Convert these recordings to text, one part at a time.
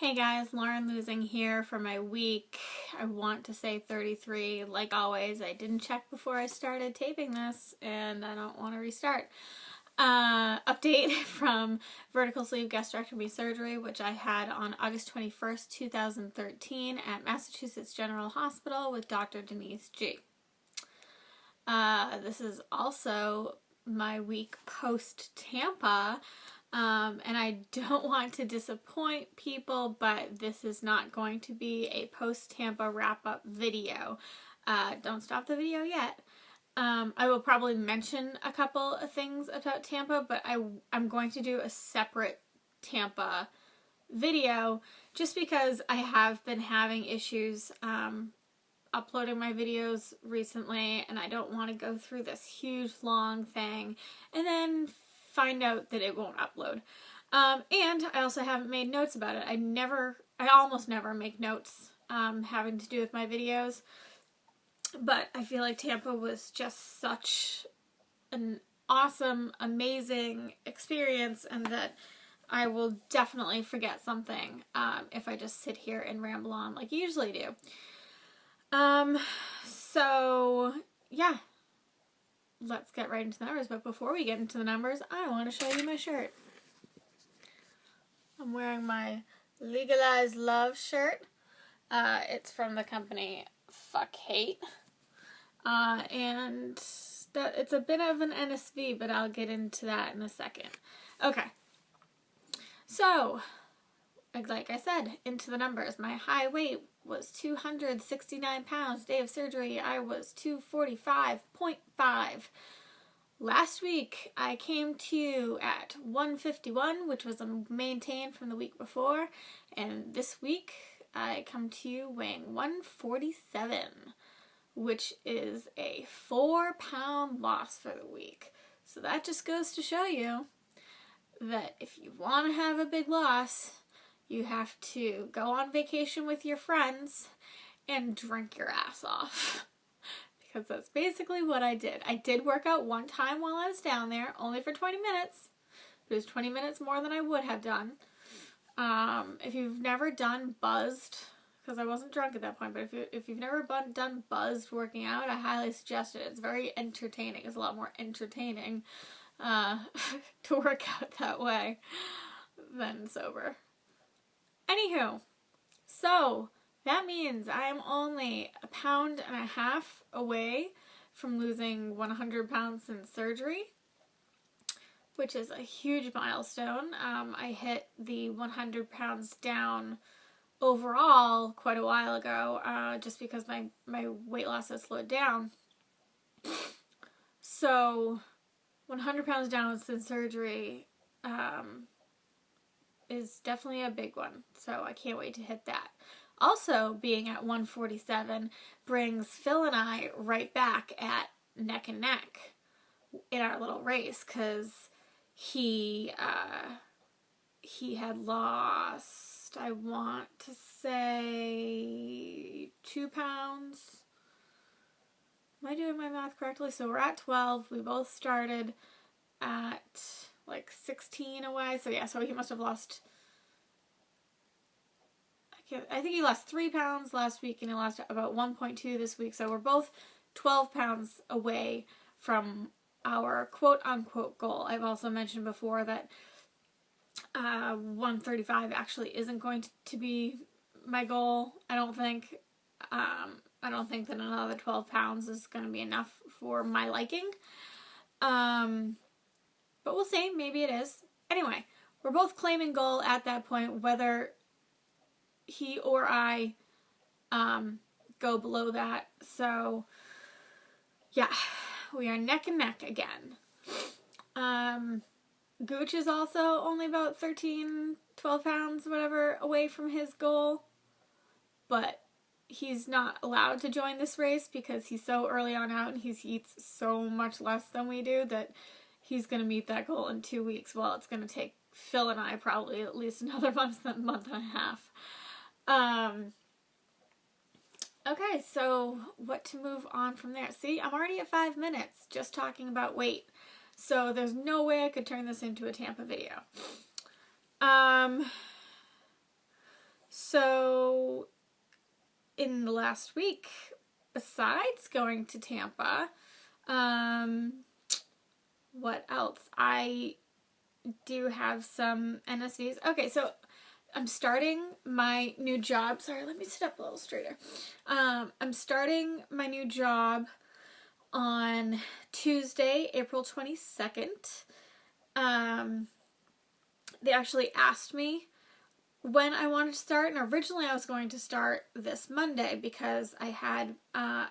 Hey guys, Lauren Losing here for my week. I want to say 33. Like always, I didn't check before I started taping this, and I don't want to restart. Update from vertical sleeve gastrectomy surgery, which I had on August 21st, 2013 at Massachusetts General Hospital with Dr. Denise G. This is also my week post Tampa. And I don't want to disappoint people, but this is not going to be a post-Tampa wrap-up video. Don't stop the video yet. I will probably mention a couple of things about Tampa, but I'm going to do a separate Tampa video just because I have been having issues uploading my videos recently, and I don't want to go through this huge long thing and then find out that it won't upload. And I also haven't made notes about it. I almost never make notes having to do with my videos, but I feel like Tampa was just such an awesome, amazing experience, and that I will definitely forget something if I just sit here and ramble on like I usually do. So yeah, let's get right into the numbers. But before we get into the numbers, I want to show you my shirt. I'm wearing my Legalized Love shirt. It's from the company Fuck Hate. And it's a bit of an NSV, but I'll get into that in a second. Okay. So, like I said, into the numbers. My high weight was 269 pounds. Day of surgery, I was 245.5. Last week, I came to you at 151, which was maintained from the week before. And this week, I come to you weighing 147, which is a 4-pound loss for the week. So that just goes to show you that if you want to have a big loss, you have to go on vacation with your friends and drink your ass off. Because that's basically what I did. I did work out one time while I was down there, only for 20 minutes. It was 20 minutes more than I would have done. If you've never done buzzed, because I wasn't drunk at that point, but if you've never done buzzed working out, I highly suggest it. It's very entertaining. It's a lot more entertaining to work out that way than sober. Anywho, so that means I'm only 1.5 pounds away from losing 100 pounds since surgery, which is a huge milestone. I hit the 100 pounds down overall quite a while ago, just because my weight loss has slowed down. So 100 pounds down since surgery is definitely a big one, so I can't wait to hit that. Also, being at 147 brings Phil and I right back at neck and neck in our little race, because he had lost, I want to say, 2 pounds. Am I doing my math correctly? So we're at 12. We both started at like 16 away. So yeah, so he must have lost, I think he lost 3 pounds last week, and he lost about 1.2 this week. So we're both 12 pounds away from our quote-unquote goal. I've also mentioned before that 135 actually isn't going to be my goal, I don't think. I don't think that another 12 pounds is going to be enough for my liking. But we'll see. Maybe it is. Anyway, we're both claiming goal at that point, whether he or I go below that. So, yeah, we are neck and neck again. Gooch is also only about 13, 12 pounds, whatever, away from his goal. But he's not allowed to join this race because he's so early on out and he eats so much less than we do that he's going to meet that goal in 2 weeks. Well, it's going to take Phil and I probably at least another month and a half. Okay, so what to move on from there? See, I'm already at 5 minutes just talking about weight. So there's no way I could turn this into a Tampa video. So in the last week, besides going to Tampa, what else? I do have some NSVs. Okay, so I'm starting my new job. Sorry, let me sit up a little straighter. I'm starting my new job on Tuesday, April 22nd. They actually asked me when I wanted to start, and originally I was going to start this Monday because I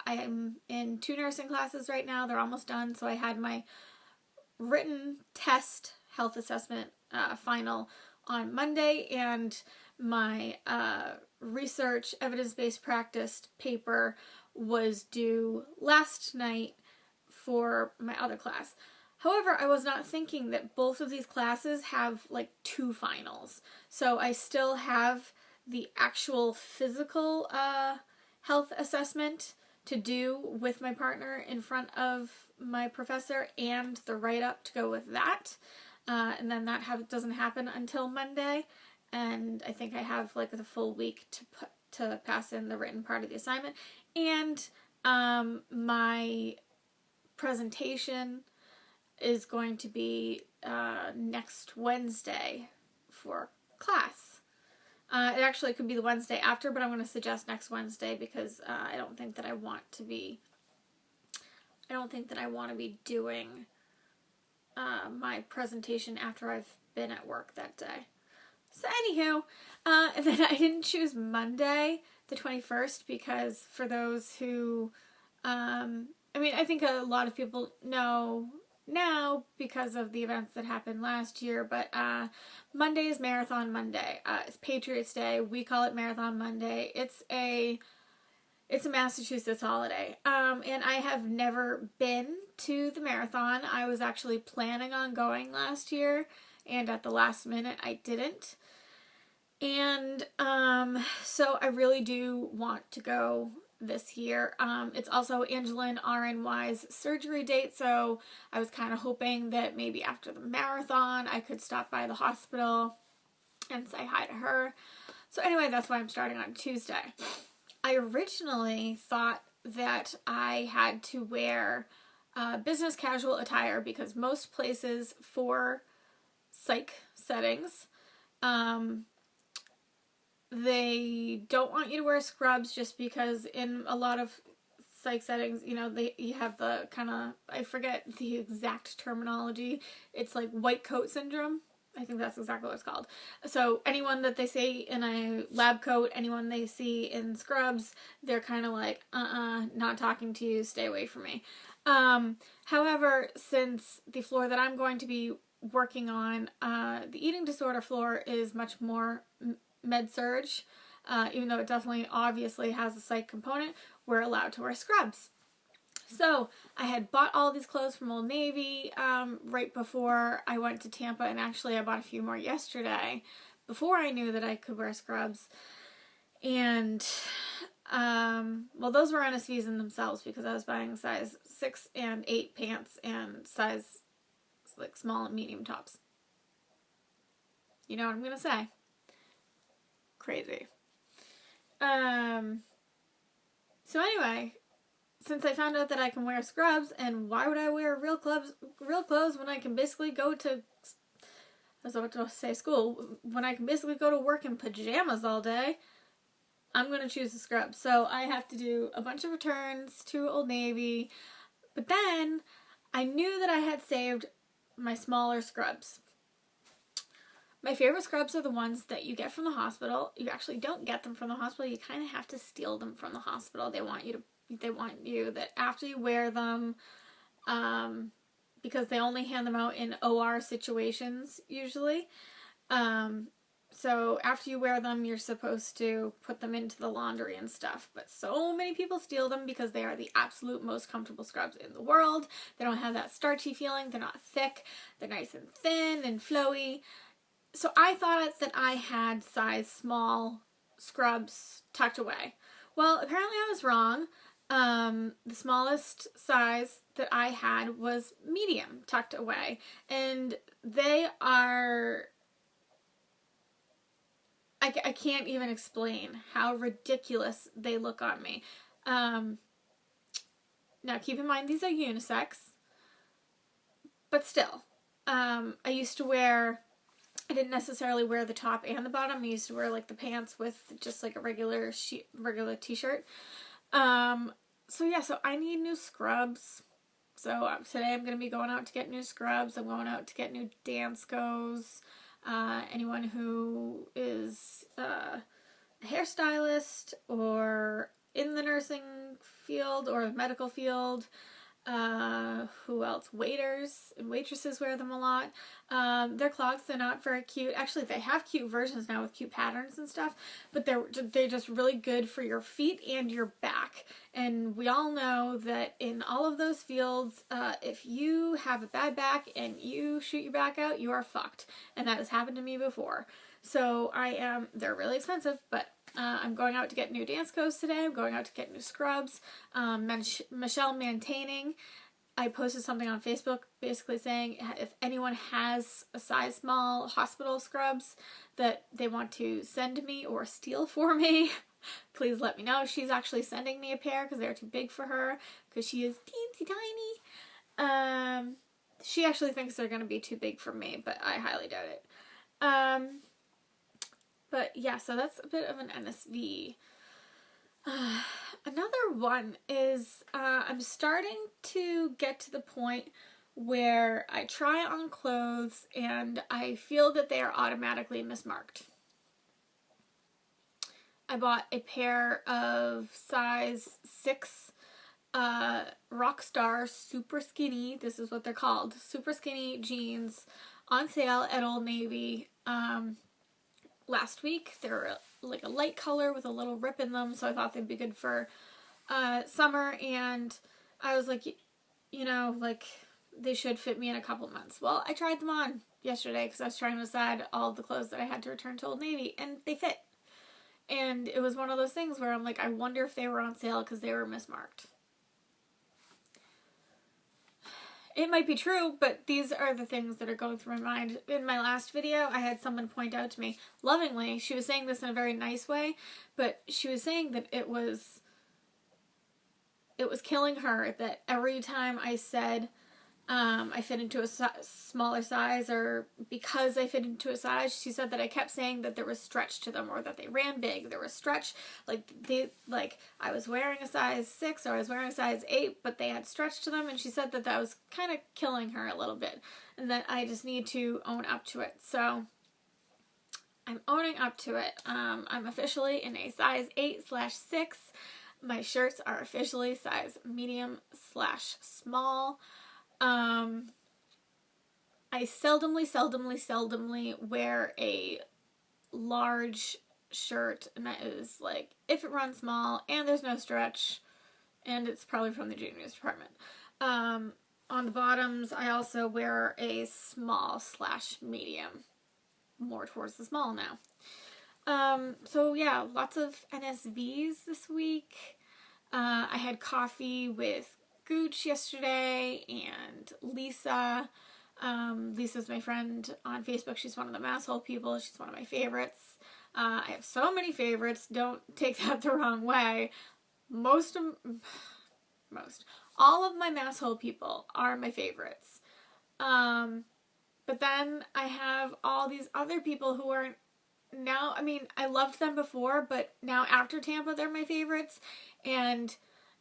am in 2 nursing classes right now. They're almost done, so I had my written test health assessment final on Monday, and my research evidence-based practice paper was due last night for my other class. However, I was not thinking that both of these classes have like 2 finals. So I still have the actual physical health assessment to do with my partner in front of my professor and the write-up to go with that. And then that doesn't happen until Monday. And I think I have like the full week to pass in the written part of the assignment. And my presentation is going to be next Wednesday for class. It actually could be the Wednesday after, but I'm going to suggest next Wednesday because I don't think that I want to be doing my presentation after I've been at work that day. So anywho, and then I didn't choose Monday, the 21st, because for those who, I think a lot of people know now because of the events that happened last year, but Monday is Marathon Monday. It's Patriots Day. We call it Marathon Monday. It's a Massachusetts holiday. And I have never been to the marathon. I was actually planning on going last year, and at the last minute I didn't. And so I really do want to go this year. It's also Angela and RNY's surgery date, so I was kind of hoping that maybe after the marathon I could stop by the hospital and say hi to her. So anyway, that's why I'm starting on Tuesday. I originally thought that I had to wear business casual attire because most places for psych settings, they don't want you to wear scrubs just because in a lot of psych settings, you have the kind of, I forget the exact terminology, it's like white coat syndrome. I think that's exactly what it's called. So anyone that they see in a lab coat, anyone they see in scrubs, they're kind of like, not talking to you, stay away from me. However, since the floor that I'm going to be working on, the eating disorder floor is much more med-surg, even though it definitely obviously has a psych component, we're allowed to wear scrubs. So I had bought all these clothes from Old Navy right before I went to Tampa, and actually I bought a few more yesterday before I knew that I could wear scrubs. And well, those were NSVs in themselves because I was buying size 6 and 8 pants and size like small and medium tops. You know what I'm gonna say? Crazy. So anyway, since I found out that I can wear scrubs, and why would I wear real clothes when I can basically go to, I was about to say school, when I can basically go to work in pajamas all day, I'm going to choose the scrubs. So I have to do a bunch of returns to Old Navy, but then I knew that I had saved my smaller scrubs. My favorite scrubs are the ones that you get from the hospital. You actually don't get them from the hospital. You kind of have to steal them from the hospital. They want you that after you wear them, because they only hand them out in OR situations usually. So after you wear them, you're supposed to put them into the laundry and stuff. But so many people steal them because they are the absolute most comfortable scrubs in the world. They don't have that starchy feeling. They're not thick. They're nice and thin and flowy. So I thought that I had size small scrubs tucked away. Well, apparently I was wrong. The smallest size that I had was medium tucked away. And they are I can't even explain how ridiculous they look on me. Now keep in mind these are unisex, but still, I didn't necessarily wear the top and the bottom. I used to wear like the pants with just like a regular t-shirt. So yeah, so I need new scrubs. So today I'm going to be going out to get new scrubs. I'm going out to get new Danskos. Anyone who is a hairstylist or in the nursing field or medical field. Who else? Waiters and waitresses wear them a lot. They're clogs. They're not very cute. Actually, they have cute versions now with cute patterns and stuff, but they're just really good for your feet and your back. And we all know that in all of those fields, if you have a bad back and you shoot your back out, you are fucked. And that has happened to me before. So they're really expensive, but I'm going out to get new Danskos today. I'm going out to get new scrubs. Michelle Maintaining, I posted something on Facebook basically saying if anyone has a size small hospital scrubs that they want to send me or steal for me, please let me know. She's actually sending me a pair because they're too big for her because she is teensy tiny. She actually thinks they're going to be too big for me, but I highly doubt it. But yeah, so that's a bit of an NSV. Another one is I'm starting to get to the point where I try on clothes and I feel that they are automatically mismarked. I bought a pair of size 6 Rockstar super skinny, this is what they're called, super skinny jeans on sale at Old Navy last week. They're like a light color with a little rip in them, so I thought they'd be good for summer, and I was like, you know, like they should fit me in a couple months. Well, I tried them on yesterday because I was trying to decide all the clothes that I had to return to Old Navy, and they fit. And it was one of those things where I'm like, I wonder if they were on sale because they were mismarked. It might be true, but these are the things that are going through my mind. In my last video, I had someone point out to me, lovingly, she was saying this in a very nice way, but she was saying that it was killing her that every time I said I fit into a smaller size, or because I fit into a size, she said that I kept saying that there was stretch to them or that they ran big. There was stretch, like I was wearing a size 6 or I was wearing a size 8, but they had stretch to them, and she said that that was kind of killing her a little bit and that I just need to own up to it. So I'm owning up to it. I'm officially in a size 8/6. My shirts are officially size medium/small. I seldomly wear a large shirt, and that is like if it runs small and there's no stretch, and it's probably from the juniors department. On the bottoms, I also wear a small/medium, more towards the small now. So yeah, lots of NSVs this week. I had coffee with Gooch yesterday and Lisa. Lisa's my friend on Facebook. She's one of the masshole people. She's one of my favorites. I have so many favorites. Don't take that the wrong way. All of my masshole people are my favorites. But then I have all these other people who are now, I mean, I loved them before, but now after Tampa, they're my favorites. And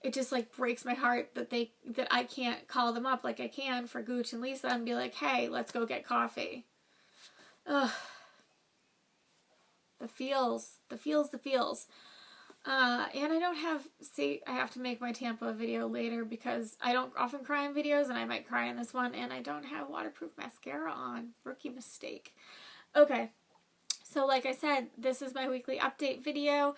it just like breaks my heart that I can't call them up like I can for Gooch and Lisa and be like, hey, let's go get coffee. Ugh. The feels. And I don't have, I have to make my Tampa video later because I don't often cry in videos, and I might cry in this one, and I don't have waterproof mascara on. Rookie mistake. Okay. So like I said, this is my weekly update video.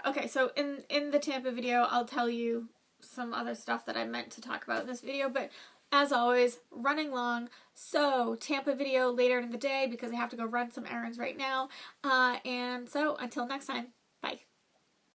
Okay, so in the Tampa video, I'll tell you some other stuff that I meant to talk about in this video, but as always, running long, so Tampa video later in the day because I have to go run some errands right now, and so until next time.